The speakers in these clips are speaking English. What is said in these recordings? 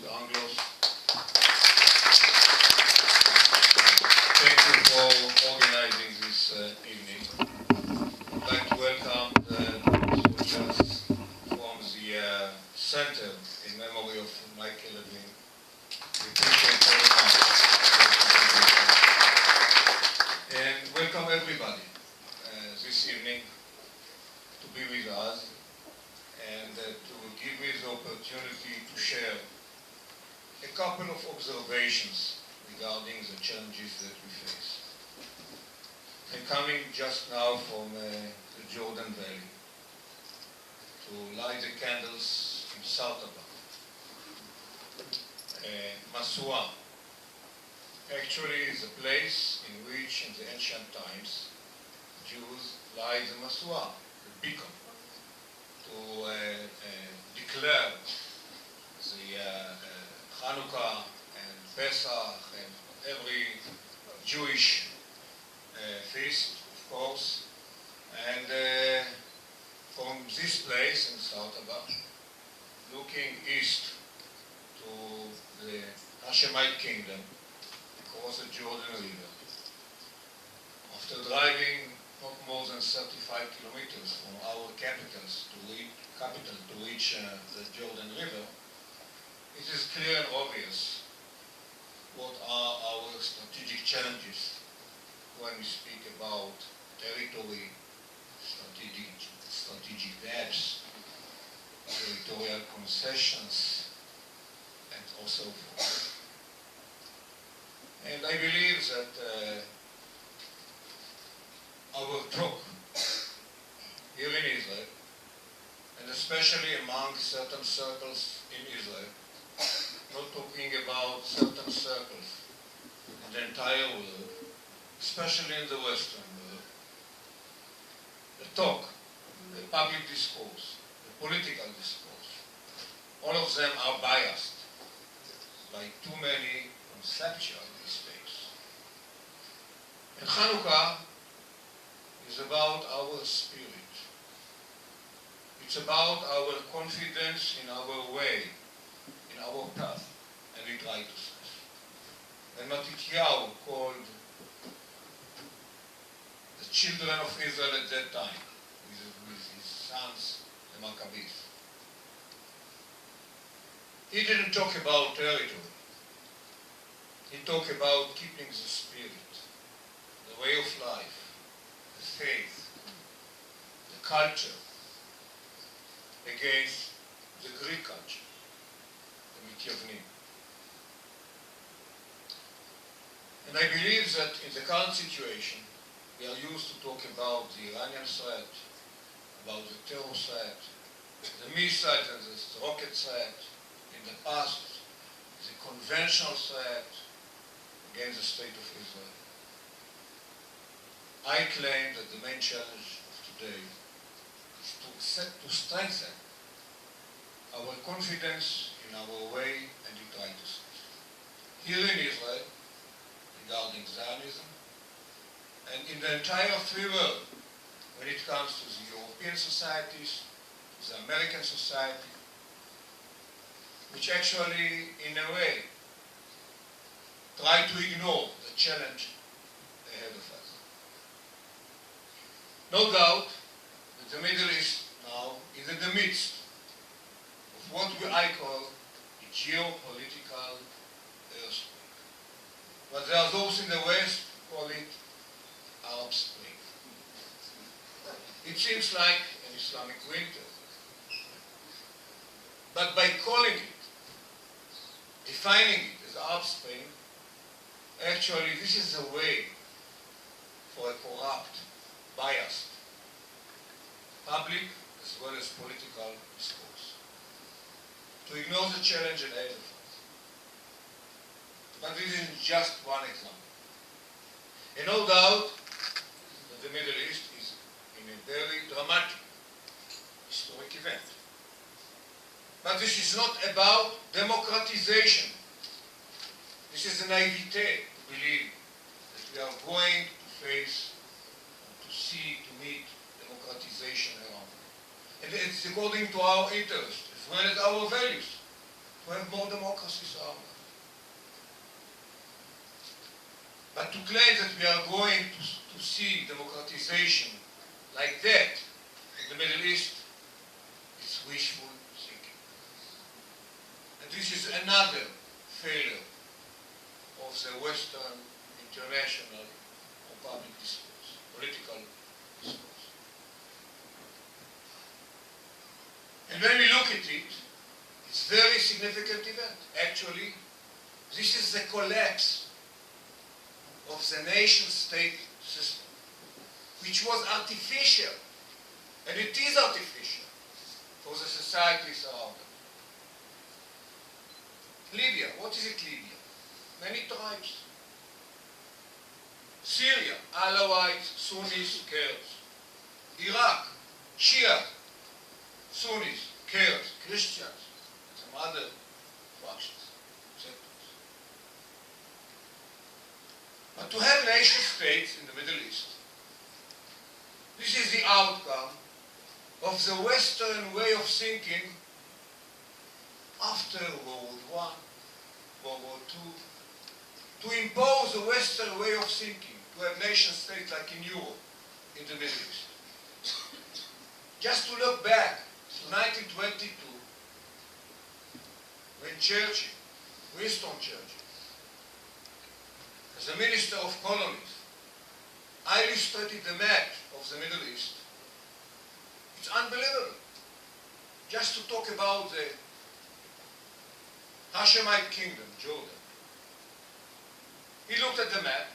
Likud Anglos. Thank you for organizing this evening. I'd like to welcome the soldiers from the center in memory of Michael Levin. We appreciate very much their contribution. And welcome everybody this evening to be with us and to give me the opportunity to share a couple of observations regarding the challenges that we face. I'm coming just now from the Jordan Valley to light the candles in Sartaba. Masua actually is a place in which in the ancient times Jews light the Masua, the beacon, to declare the Hannukah and Pesach and every Jewish feast, of course. And from this place in Sartaba, looking east to the Hashemite kingdom, across the Jordan River, after driving not more than 35 kilometers from our capital to reach the Jordan River, it is clear and obvious what are our strategic challenges when we speak about territory, strategic gaps, territorial concessions, and so forth. And I believe that our talk here in Israel, and especially among certain circles in Israel, not talking about certain circles in the entire world, especially in the Western world, the talk, the public discourse, the political discourse, all of them are biased by too many conceptual mistakes. And Hannukah is about our spirit. It's about our confidence in our way, in our path, and we try to say. And Matityahu called the children of Israel at that time, with his sons, the Maccabees. He didn't talk about territory. He talked about keeping the spirit, the way of life, the faith, the culture, against the Greek culture, the Mityavnim. And I believe that in the current situation, we are used to talk about the Iranian threat, about the terror threat, the missiles and the rocket threat, in the past, the conventional threat against the state of Israel. I claim that the main challenge of today is to strengthen our confidence in our way and in righteousness. Here in Israel, regarding Zionism, and in the entire free world, when it comes to the European societies, the American society, which actually, in a way, try to ignore the challenge ahead of us. No doubt that the Middle East now is in the midst of what I call a geopolitical earthquake. But there are those in the West who call it Arab Spring. It seems like an Islamic winter. But by calling it, defining it as Arab Spring, actually this is a way for a corrupt, biased, public as well as political discourse to ignore the challenge ahead of us. But this is just one example. And no doubt that the Middle East is in a very dramatic historic event. But this is not about democratization. This is a naivete to believe that we are going to face, to see, to meet democratization around. And it's according to our interests as well as our values. to have more democracies around us. But to claim that we are going to see democratization like that in the Middle East, it's wishful thinking. And this is another failure of the Western international or public discourse, political discourse. And when we look at it, it's a very significant event. Actually, this is the collapse of the nation-state system, which was artificial, and it is artificial, for the societies around it. Libya, what is it, Libya? Many tribes. Syria, Alawites, Sunnis, Kurds. Iraq, Shia, Sunnis, Kurds, Christians, some other factions, sectors. But to have nation states in the Middle East, this is the outcome of the Western way of thinking after World War I, World War II, to impose a Western way of thinking, to have nation states like in Europe, in the Middle East. Just to look back to 1922, when Churchill, Winston Churchill, as a Minister of Colonies, illustrated the map of the Middle East. It's unbelievable. Just to talk about the Hashemite kingdom, Jordan. He looked at the map.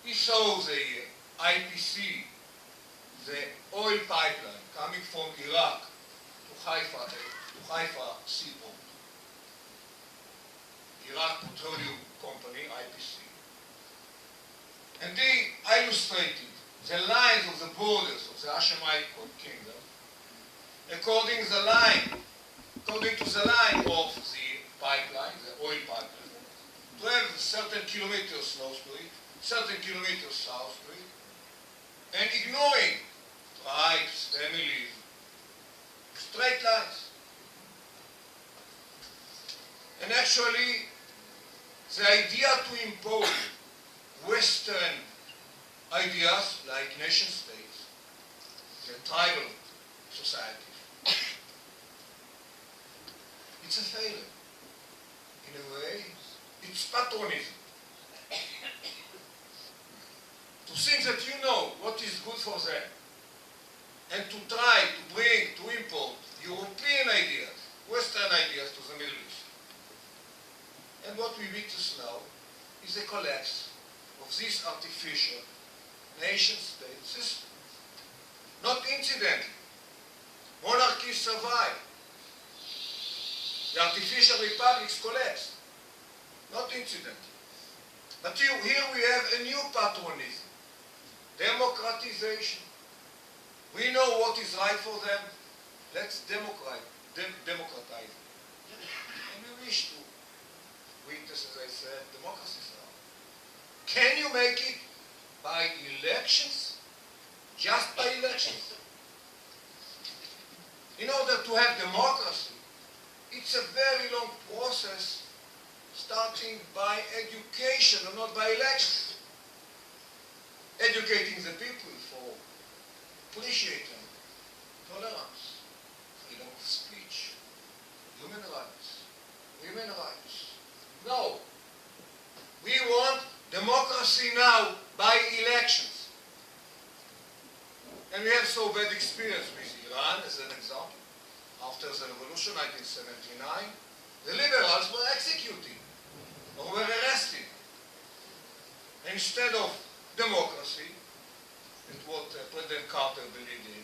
He saw the IPC, the oil pipeline coming from Iraq to Haifa seaport. Iraq Petroleum Company, IPC. And they illustrated the lines of the borders of the Hashemite kingdom according to the line of the pipeline, the oil pipeline, to have certain kilometers north to it, certain kilometers south to it, and ignoring tribes, families, straight lines. And actually, the idea to impose Western ideas like nation states, the tribal societies, it's a failure. In a way, it's patronism. To think that you know what is good for them, and to try to bring, to import European ideas, Western ideas to the Middle East. And what we witness now is the collapse of this artificial nation-state system. Not incidentally, monarchies survive. The artificial republics collapsed. Not incidentally. But here we have a new patronism. Democratization. We know what is right for them. Let's democratize it. And we wish to witness, as I said, democracy now. Can you make it by elections? Just by elections? In order to have democracy, it's a very long process, starting by education and not by elections. Educating the people for appreciating tolerance, freedom of speech, human rights, women's rights. No. We want democracy now by elections. And we have so bad experience with Iran as an example. After the revolution, 1979, the liberals were executed or were arrested. Instead of democracy, and what President Carter believed in,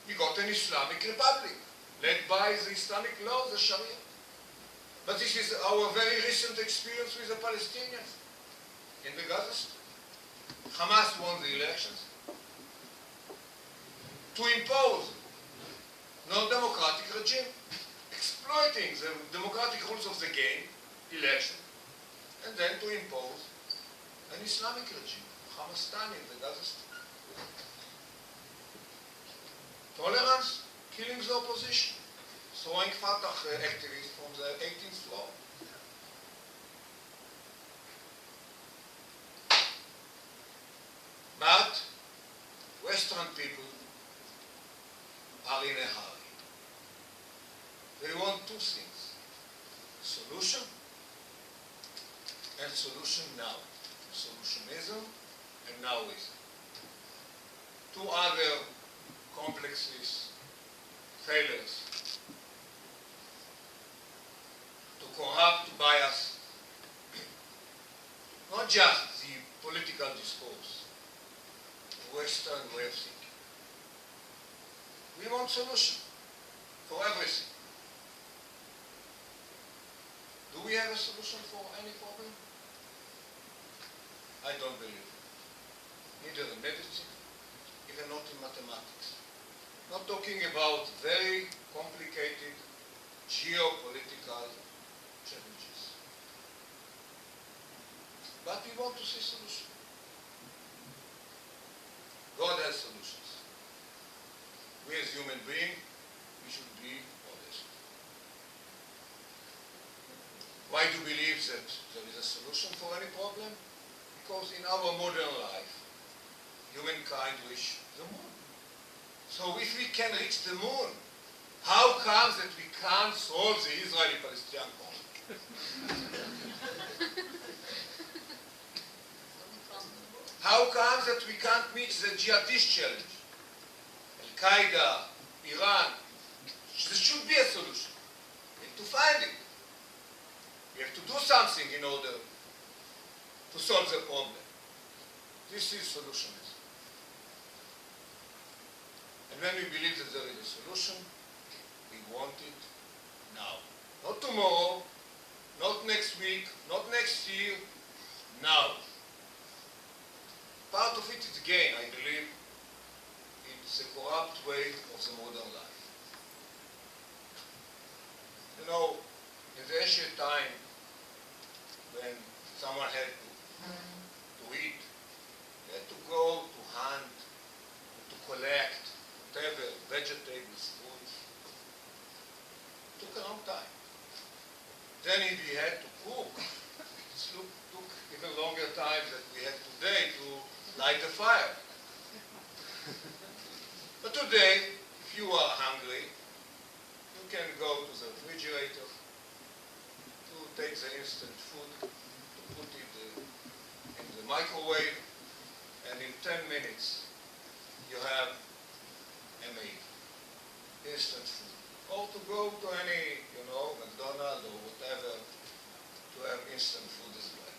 we got an Islamic republic, led by the Islamic law, the Sharia. But this is our very recent experience with the Palestinians in the Gaza Strip. Hamas won the elections to impose non-democratic regime, exploiting the democratic rules of the game, election, and then to impose an Islamic regime, Hamastan in the Gaza Strip. Tolerance, killing the opposition. throwing Fatah activists from the 18th floor. But Western people are in a hurry. They want two things: solution and solution now. Solutionism and nowism. Two other complexes, failures to corrupt, to bias, not just the political discourse, the Western way of thinking. We want solution for everything. Do we have a solution for any problem? I don't believe it. Neither in medicine, even not in mathematics. Not talking about very complicated geopolitical challenges. But we want to see solutions. God has solutions. We as human beings, we should be honest. Why do we believe that there is a solution for any problem? Because in our modern life, humankind reached the moon. So if we can reach the moon, how comes that we can't solve the Israeli-Palestinian conflict? How comes that we can't meet the jihadist challenge? Al-Qaeda, Iran. There should be a solution. We have to find it. We have to do something in order to solve the problem. This is solutionism. And when we believe that there is a solution, we want it now. Not tomorrow, not next week, not next year, now. Part of it is, again, I believe, it's a corrupt way of the modern life. You know, in the ancient time, when someone had to eat, they had to go to hunt, to collect, whatever, vegetables, fruits. It took a long time. Then if he had to cook, it took even longer time than we have today to light the fire. But today, if you are hungry, you can go to the refrigerator, to take the instant food, to put it in the microwave, and in 10 minutes, you have a meal, instant food. Or to go to any, McDonald's or whatever, to have instant food as well.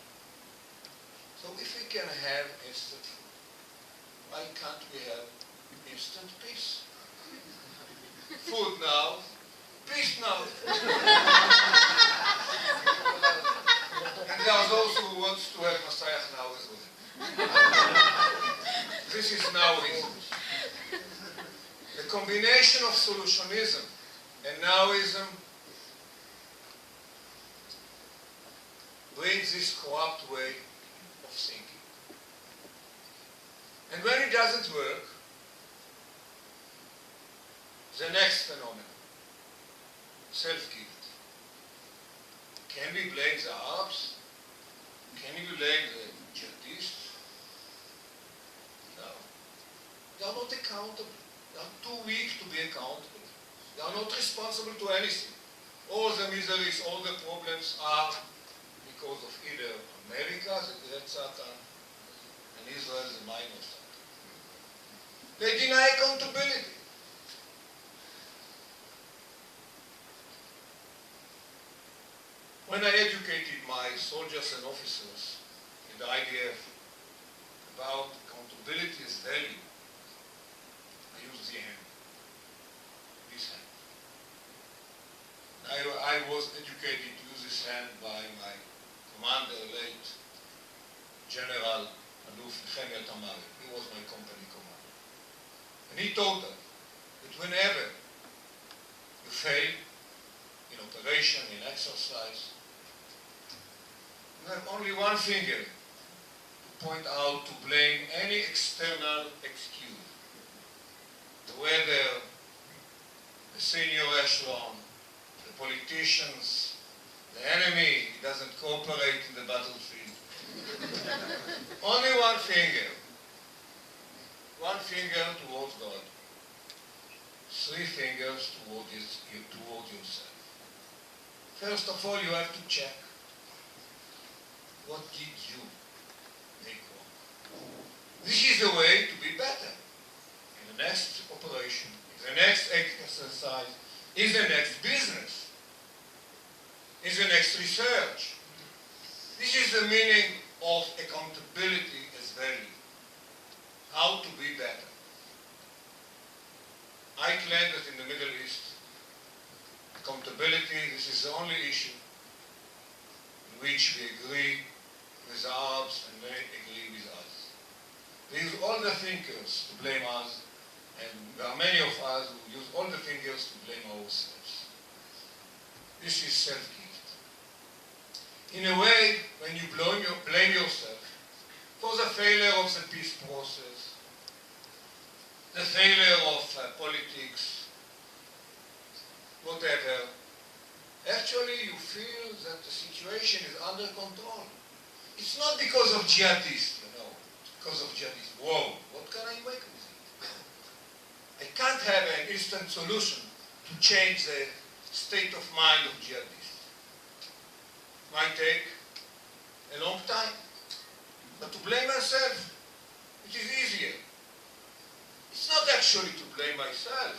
So if we can have instant food, why can't we have instant peace? Food now, peace now. And there are those who want to have Messiah now as well. This is nowism. The combination of solutionism and nowism brings this corrupt way of thinking. And when it doesn't work, the next phenomenon, self-guilt. Can we blame the Arabs? Can we blame the jihadists? No. They are not accountable. They are too weak to be accountable. They are not responsible to anything. All the miseries, all the problems are because of either America, the great Satan, and Israel, the minor Satan. They deny accountability. When I educated my soldiers and officers in the IDF about accountability as value, I used the hand, this hand. I was educated to use this hand by my commander, late General Aluf Nehemiah Tamari. He was my company commander. And he told them that whenever you fail in operation, in exercise, you have only one finger to point out, to blame any external excuse. Whether the senior echelon politicians, the enemy, he doesn't cooperate in the battlefield. Only one finger. One finger towards God. Three fingers toward yourself. First of all, you have to check. What did you make wrong? This is the way to be better. In the next operation, in the next exercise, in the next business, in the next research. This is the meaning of accountability as value. How to be better. I claim that in the Middle East, accountability, this is the only issue in which we agree with the Arabs and they agree with us. They use all the fingers to blame us, and there are many of us who use all the fingers to blame ourselves. This is self-guilt. In a way, when you blame yourself for the failure of the peace process, the failure of politics, whatever, actually you feel that the situation is under control. It's not because of jihadists, it's because of jihadists. Whoa, what can I make with it? I can't have an instant solution to change the state of mind of jihadists. It might take a long time. But to blame myself, it is easier. It's not actually to blame myself.